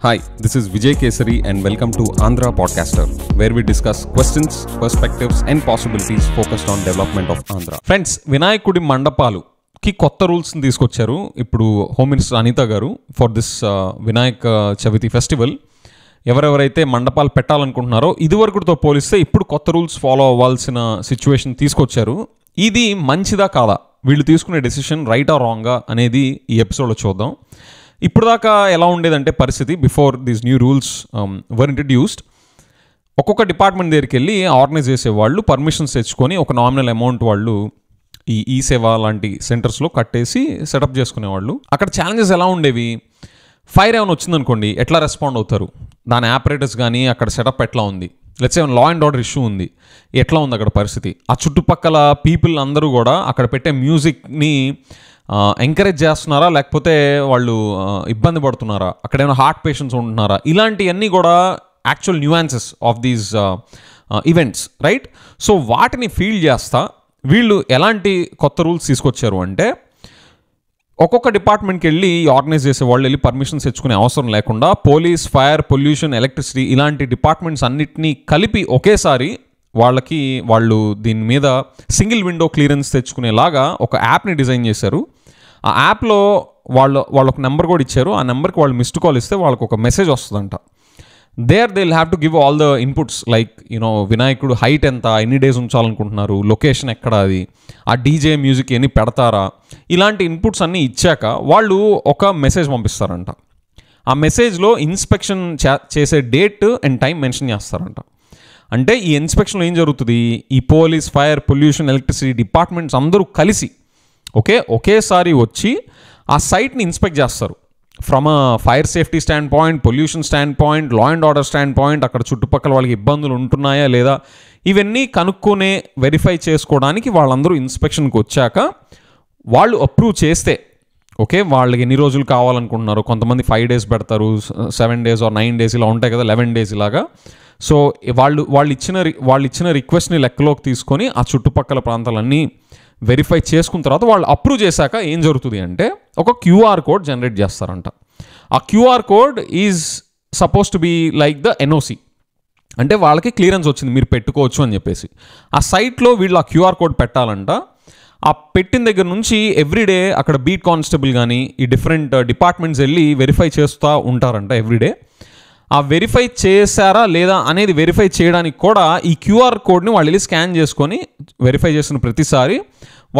Hi, this is Vijay Kesari and welcome to Andhra Podcaster, where we discuss questions, perspectives and possibilities focused on development of Andhra. Friends, వినాయకుడి మండపాలుకి కొత్త రూల్స్ని తీసుకొచ్చారు ఇప్పుడు home minister Anitha గారు for this Vinayaka Chavithi festival. ఎవరెవరైతే మండపాలు పెట్టాలనుకుంటున్నారో ఇదివరకుతో పోలిస్తే ఇప్పుడు కొత్త రూల్స్ ఫాలో అవ్వాల్సిన సిచ్యువేషన్ తీసుకొచ్చారు. ఇది మంచిదా కాదా, వీళ్ళు తీసుకునే డెసిషన్ రైట్ ఆర్ రాంగా అనేది ఈ ఎపిసోడ్లో చూద్దాం. ఇప్పుడు దాకా ఎలా ఉండేదంటే పరిస్థితి, before these new rules were introduced, ఒక్కొక్క డిపార్ట్మెంట్ దగ్గరికి వెళ్ళి ఆర్గనైజ్ చేసేవాళ్ళు పర్మిషన్స్ తెచ్చుకొని ఒక నామినల్ అమౌంట్ వాళ్ళు ఈ సేవ లాంటి సెంటర్స్లో కట్టేసి సెటప్ చేసుకునేవాళ్ళు. అక్కడ ఛాలెంజెస్ ఎలా ఉండేవి, ఫైర్ ఏమైనా వచ్చిందనుకోండి ఎట్లా రెస్పాండ్ అవుతారు, దాని ఆపరేటర్స్ కానీ అక్కడ సెటప్ ఎట్లా ఉంది, let's say law and order issue ఉంది, ఎట్లా ఉంది అక్కడ పరిస్థితి, ఆ చుట్టుపక్కల పీపుల్ అందరూ కూడా అక్కడ పెట్టే మ్యూజిక్ని ఎంకరేజ్ చేస్తున్నారా లేకపోతే వాళ్ళు ఇబ్బంది పడుతున్నారా, అక్కడ ఏమైనా హార్ట్ పేషెంట్స్ ఉంటున్నారా, ఇలాంటివన్నీ కూడా actual nuances of these events, right? So వాటిని ఫీల్ చేస్తా వీళ్ళు ఎలాంటి కొత్త రూల్స్ తీసుకొచ్చారు అంటే, ఒక్కొక్క డిపార్ట్మెంట్కి వెళ్ళి ఆర్గనైజ్ చేసే వాళ్ళు వెళ్ళి పర్మిషన్స్ తెచ్చుకునే అవసరం లేకుండా పోలీస్, ఫైర్, పొల్యూషన్, ఎలక్ట్రిసిటీ ఇలాంటి డిపార్ట్మెంట్స్ అన్నిటినీ కలిపి ఒకేసారి వాళ్ళు దీని మీద సింగిల్ విండో క్లియరెన్స్ తెచ్చుకునేలాగా ఒక యాప్ని డిజైన్ చేశారు. ఆ యాప్లో వాళ్ళు ఒక నెంబర్ కూడా ఇచ్చారు. ఆ నెంబర్కి వాళ్ళు మిస్డ్ కాల్ ఇస్తే వాళ్ళకు ఒక మెసేజ్ వస్తుందంట. They will have to give all the inputs like వినాయకుడు హైట్ ఎంత, ఎన్ని డేస్ ఉంచాలనుకుంటున్నారు, లొకేషన్ ఎక్కడ, అది ఆ డీజే మ్యూజిక్ ఎన్ని పెడతారా, ఇలాంటి ఇన్పుట్స్ అన్నీ ఇచ్చాక వాళ్ళు ఒక మెసేజ్ పంపిస్తారంట. ఆ మెసేజ్లో ఇన్స్పెక్షన్ చేసే డేట్ అండ్ టైం మెన్షన్ చేస్తారంట. అంటే ఈ ఇన్స్పెక్షన్లో ఏం జరుగుతుంది, ఈ police, fire, pollution, electricity departments అందరూ కలిసి ఒకేసారి వచ్చి ఆ సైట్ని ఇన్స్పెక్ట్ చేస్తారు. From a fire safety stand point, pollution stand point, law and order stand point, అక్కడ చుట్టుపక్కల వాళ్ళకి ఇబ్బందులు ఉంటున్నాయా లేదా ఇవన్నీ కనుక్కొనే వెరిఫై చేసుకోవడానికి వాళ్ళందరూ ఇన్స్పెక్షన్కి వచ్చాక వాళ్ళు అప్రూవ్ చేస్తే, వాళ్ళకి ఎన్ని రోజులు కావాలనుకుంటున్నారు, కొంతమంది 5 days పెడతారు, 7 days or 9 days ఇలా ఉంటాయి కదా, 11 days ఇలాగా. సో వాళ్ళు ఇచ్చిన రిక్వెస్ట్ని లెక్కలోకి తీసుకొని ఆ చుట్టుపక్కల ప్రాంతాలన్నీ వెరిఫై చేసుకున్న తర్వాత వాళ్ళు అప్రూవ్ చేశాక ఏం జరుగుతుంది అంటే ఒక క్యూఆర్ కోడ్ జనరేట్ చేస్తారంట. ఆ QR code is suppose to be like the NOC, అంటే వాళ్ళకి క్లియరెన్స్ వచ్చింది మీరు పెట్టుకోవచ్చు అని చెప్పేసి. ఆ సైట్లో వీళ్ళు ఆ క్యూఆర్ కోడ్ పెట్టాలంట. ఆ పెట్టిన దగ్గర నుంచి ఎవ్రీడే అక్కడ బీట్ కానిస్టేబుల్ కానీ ఈ డిఫరెంట్ డిపార్ట్మెంట్స్ వెళ్ళి వెరిఫై చేస్తూ ఉంటారంట ఎవ్రీడే. ఆ వెరిఫై చేశారా లేదా అనేది వెరిఫై చేయడానికి కూడా ఈ క్యూఆర్ కోడ్ని వాళ్ళు వెళ్ళి స్కాన్ చేసుకొని వెరిఫై చేసిన ప్రతిసారి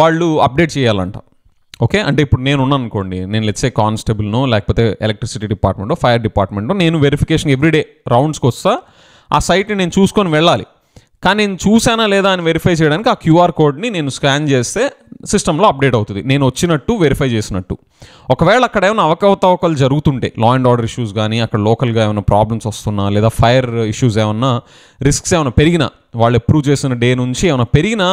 వాళ్ళు అప్డేట్ చేయాలంట. అంటే ఇప్పుడు నేను ఉన్నాను అనుకోండి, నేను లెట్స్ సే కానిస్టేబుల్నో లేకపోతే ఎలక్ట్రిసిటీ డిపార్ట్మెంటో ఫైర్ డిపార్ట్మెంటో, నేను వెరిఫికేషన్ ఎవ్రీడే రౌండ్స్కి వస్తా, ఆ సైట్ని నేను చూసుకొని వెళ్ళాలి. కానీ నేను చూసానా లేదా అని వెరిఫై చేయడానికి ఆ క్యూఆర్ కోడ్ని నేను స్కాన్ చేస్తే సిస్టంలో అప్డేట్ అవుతుంది, నేను వచ్చినట్టు వెరిఫై చేసినట్టు. ఒకవేళ అక్కడ ఏమైనా అవకతవకలు జరుగుతుంటే, లా అండ్ ఆర్డర్ ఇష్యూస్ కానీ అక్కడ లోకల్గా ఏమైనా ప్రాబ్లమ్స్ వస్తున్నా లేదా ఫైర్ ఇష్యూస్ ఏమన్నా, రిస్క్స్ ఏమైనా పెరిగినా, వాళ్ళు అప్రూవ్ చేసిన డే నుంచి ఏమైనా పెరిగినా,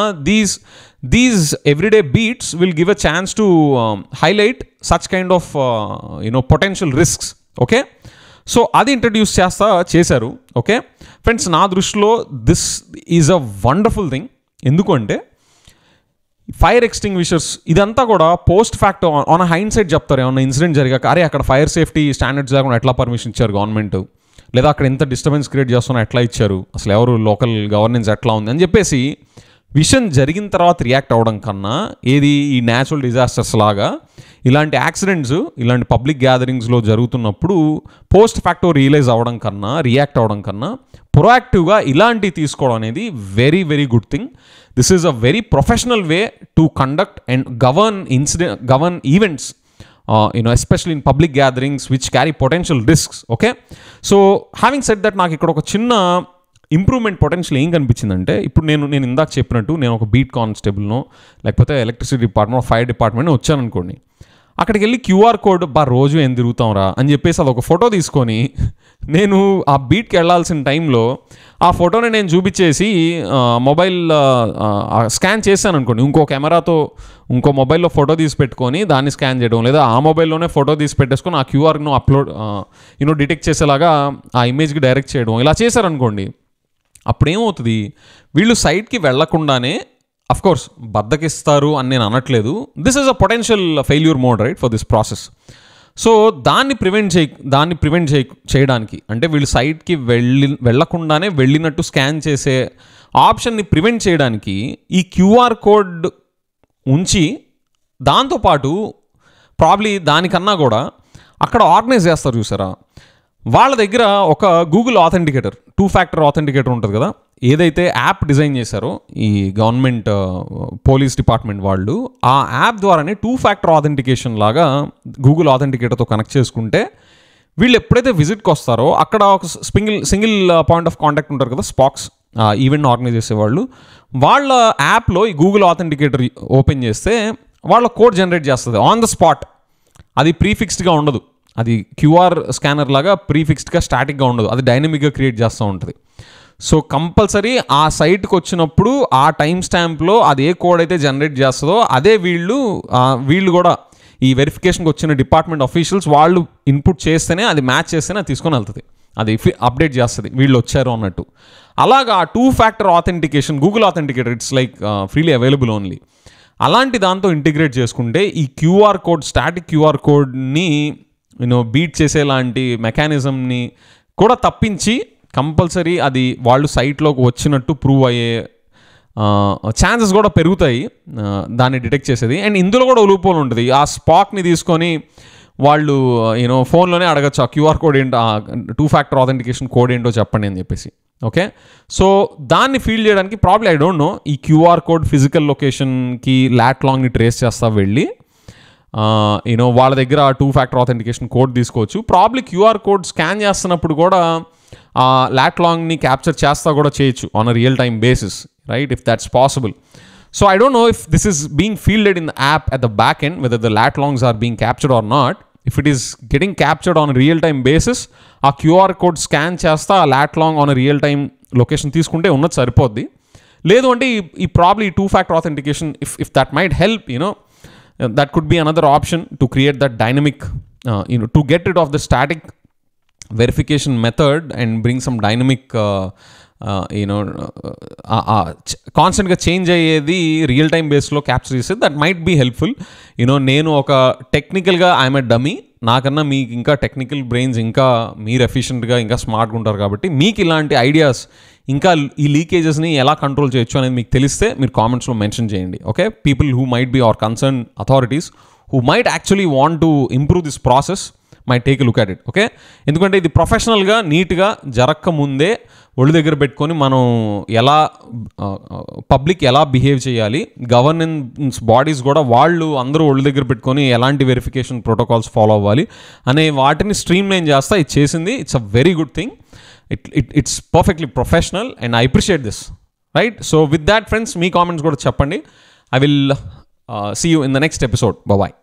these everyday beats will give a chance to highlight such kind of potential risks. So అది ఇంట్రడ్యూస్ చేశారు. ఫ్రెండ్స్, నా దృష్టిలో this is a wonderful thing. ఎందుకంటే ఫైర్ ఎక్స్టింగ్విషర్స్ ఇదంతా కూడా post fact on hindsight చెప్తారు. ఏమన్నా ఇన్సిడెంట్ జరిగాక, అరే అక్కడ ఫైర్ సేఫ్టీ స్టాండర్డ్స్ లేకుండా ఎట్లా పర్మిషన్ ఇచ్చారు గవర్నమెంట్, లేదా అక్కడ ఎంత డిస్టర్బెన్స్ క్రియేట్ చేస్తున్నా ఎట్లా ఇచ్చారు, అసలు ఎవరు లోకల్ గవర్నెన్స్ ఎట్లా ఉంది అని చెప్పేసి విషయం జరిగిన తర్వాత రియాక్ట్ అవ్వడం కన్నా, ఏది ఈ న్యాచురల్ డిజాస్టర్స్ లాగా ఇలాంటి యాక్సిడెంట్స్ ఇలాంటి పబ్లిక్ గ్యాదరింగ్స్లో జరుగుతున్నప్పుడు పోస్ట్ ఫ్యాక్టో రియలైజ్ అవ్వడం కన్నా, రియాక్ట్ అవ్వడం కన్నా ప్రొయాక్టివ్గా ఇలాంటివి తీసుకోవడం అనేది very very good thing. This is a very professional way to conduct and govern events, especially in public gatherings which carry potential risks. So having said that, నాకు ఇక్కడ ఒక చిన్న ఇంప్రూవ్మెంట్ పొటెన్షియల్ ఏం కనిపించిందంటే, ఇప్పుడు నేను ఇందాక చెప్పినట్టు నేను ఒక బీట్ కానిస్టేబుల్నో లేకపోతే ఎలక్ట్రిసిటీ డిపార్ట్మెంట్, ఫైర్ డిపార్ట్మెంట్ వచ్చాననుకోండి, అక్కడికి వెళ్ళి క్యూఆర్ కోడ్ రోజు ఏం తిరుగుతాం రా అని చెప్పేసి అదొక ఫోటో తీసుకొని నేను ఆ బీట్కి వెళ్ళాల్సిన టైంలో ఆ ఫోటోని నేను చూపించేసి మొబైల్ స్కాన్ చేశాను అనుకోండి, ఇంకో కెమెరాతో ఇంకో మొబైల్లో ఫోటో తీసి పెట్టుకొని దాన్ని స్కాన్ చేయడం, లేదా ఆ మొబైల్లోనే ఫోటో తీసి పెట్టేసుకొని ఆ క్యూఆర్ను అప్లోడ్ డిటెక్ట్ చేసేలాగా ఆ ఇమేజ్కి డైరెక్ట్ చేయడం, ఇలా చేశారనుకోండి, అప్పుడేమవుతుంది, వీళ్ళు సైట్కి వెళ్లకుండానే, అఫ్కోర్స్ బద్దకిస్తారు అని నేను అనట్లేదు, this is a potential failure mode right for this process. So దాన్ని ప్రివెంట్ చేయడానికి, అంటే వీళ్ళు సైట్కి వెళ్ళకుండానే వెళ్ళినట్టు స్కాన్ చేసే ఆప్షన్ని ప్రివెంట్ చేయడానికి ఈ క్యూఆర్ కోడ్ ఉంచి, దాంతోపాటు ప్రాబ్లీ దానికన్నా కూడా అక్కడ ఆర్గనైజ్ చేస్తారు చూసారా, వాళ్ళ దగ్గర ఒక గూగుల్ ఆథెంటికేటర్, 2 ఫ్యాక్టర్ ఆథెంటికేటర్ ఉంటుంది కదా, ఏదైతే యాప్ డిజైన్ చేశారో ఈ గవర్నమెంట్ పోలీస్ డిపార్ట్మెంట్ వాళ్ళు, ఆ యాప్ ద్వారానే 2 ఫ్యాక్టర్ ఆథెంటికేషన్ లాగా గూగుల్ ఆథెంటికేటర్తో కనెక్ట్ చేసుకుంటే వీళ్ళు ఎప్పుడైతే విజిట్కి వస్తారో అక్కడ ఒక సింగిల్ పాయింట్ ఆఫ్ కాంటాక్ట్ ఉంటారు కదా, స్పాక్స్, ఈవెంట్ ఆర్గనైజ్ చేసేవాళ్ళు, వాళ్ళ యాప్లో ఈ గూగుల్ ఆథెంటికేటర్ ఓపెన్ చేస్తే వాళ్ళ కోడ్ జనరేట్ చేస్తుంది ఆన్ ద స్పాట్. అది ప్రీఫిక్స్డ్గా ఉండదు, అది క్యూఆర్ స్కానర్ లాగా ప్రీఫిక్స్డ్గా స్టాటిక్గా ఉండదు, అది డైనమిక్గా క్రియేట్ చేస్తూ ఉంటుంది. సో కంపల్సరీ ఆ సైట్కి వచ్చినప్పుడు ఆ టైం స్టాంప్లో అది ఏ కోడ్ అయితే జనరేట్ చేస్తుందో అదే వీళ్ళు కూడా ఈ వెరిఫికేషన్కి వచ్చిన డిపార్ట్మెంట్ అఫీషియల్స్ వాళ్ళు ఇన్పుట్ చేస్తేనే, అది మ్యాచ్ చేస్తేనే అది తీసుకొని వెళ్తుంది, అది అప్డేట్ చేస్తుంది వీళ్ళు వచ్చారు అన్నట్టు. అలాగా 2 factor authentication Google authenticator it's like freely available only. అలాంటి దాంతో ఇంటిగ్రేట్ చేసుకుంటే ఈ క్యూఆర్ కోడ్, స్టాటిక్ క్యూఆర్ కోడ్ని బీట్ చేసేలాంటి మెకానిజంని కూడా తప్పించి కంపల్సరీ అది వాళ్ళు సైట్లోకి వచ్చినట్టు ప్రూవ్ అయ్యే ఛాన్సెస్ కూడా పెరుగుతాయి దాన్ని డిటెక్ట్ చేసేది. అండ్ ఇందులో కూడా లూప్హోల్ ఉంటుంది, ఆ స్పాక్ని తీసుకొని వాళ్ళు ఫోన్లోనే అడగచ్చు ఆ క్యూఆర్ కోడ్ ఏంటో, 2 ఫ్యాక్టర్ ఆథెంటికేషన్ కోడ్ ఏంటో చెప్పండి అని చెప్పేసి. ఓకే, సో దాన్ని ఫీల్ చేయడానికి ప్రాబ్లీ ఐ డోంట్ నో, ఈ క్యూఆర్ కోడ్ ఫిజికల్ లొకేషన్కి లాట్ లాంగ్ని ట్రేస్ చేస్తా వెళ్ళి వాళ్ళ దగ్గర 2 ఫ్యాక్టర్ ఆథెంటికేషన్ కోడ్ తీసుకోవచ్చు. ప్రాబ్లీ క్యూఆర్ కోడ్ స్కాన్ చేస్తున్నప్పుడు కూడా లాట్ లాంగ్ని క్యాప్చర్ చేస్తా కూడా చేయొచ్చు on a real time basis, right, if that's possible. So I don't know if this is being fielded in the app at the back end, whether the lat longs are being captured or not. If it is getting captured on a real-time basis, ఆ QR code scan చేస్తా ఆ lat long on a real-time location తీసుకుంటే ఉన్నది సరిపోద్ది. లేదు అంటే ఈ probably 2 factor authentication, if that might help, that could be another option to create that dynamic, to get rid of the static verification method and bring some dynamic కాన్స్టెంట్గా change అయ్యేది real time బేస్లో capture చేసేది. That might be helpful. నేను ఒక టెక్నికల్గా I'm a dummy, నాకన్నా మీకు ఇంకా టెక్నికల్ బ్రెయిన్స్, ఇంకా మీరు ఎఫిషియెంట్గా ఇంకా స్మార్ట్గా ఉంటారు కాబట్టి మీకు ఇలాంటి ఐడియాస్, ఇంకా ఈ లీకేజెస్ని ఎలా కంట్రోల్ చేయొచ్చు అనేది మీకు తెలిస్తే మీరు కామెంట్స్లో మెన్షన్ చేయండి. Okay, people who might be our concern authorities who might actually want to improve this process might take a look at it. Okay, ఎందుకంటే ఇది ప్రొఫెషనల్గా నీట్గా జరక్క ముందే ఒళ్ళు దగ్గర పెట్టుకొని మనం ఎలా పబ్లిక్ ఎలా బిహేవ్ చేయాలి, గవర్నెన్స్ బాడీస్ కూడా వాళ్ళు అందరూ ఒళ్ళు దగ్గర పెట్టుకొని ఎలాంటి వెరిఫికేషన్ ప్రోటోకాల్స్ ఫాలో అవ్వాలి అనే వాటిని స్ట్రీమ్ లైన్ చేస్తా ఇది చేసింది. It's a very good thing. It's perfectly professional and I appreciate this, right? So with that friends, మీ కామెంట్స్ కూడా చెప్పండి. I will see you in the next episode. Bye.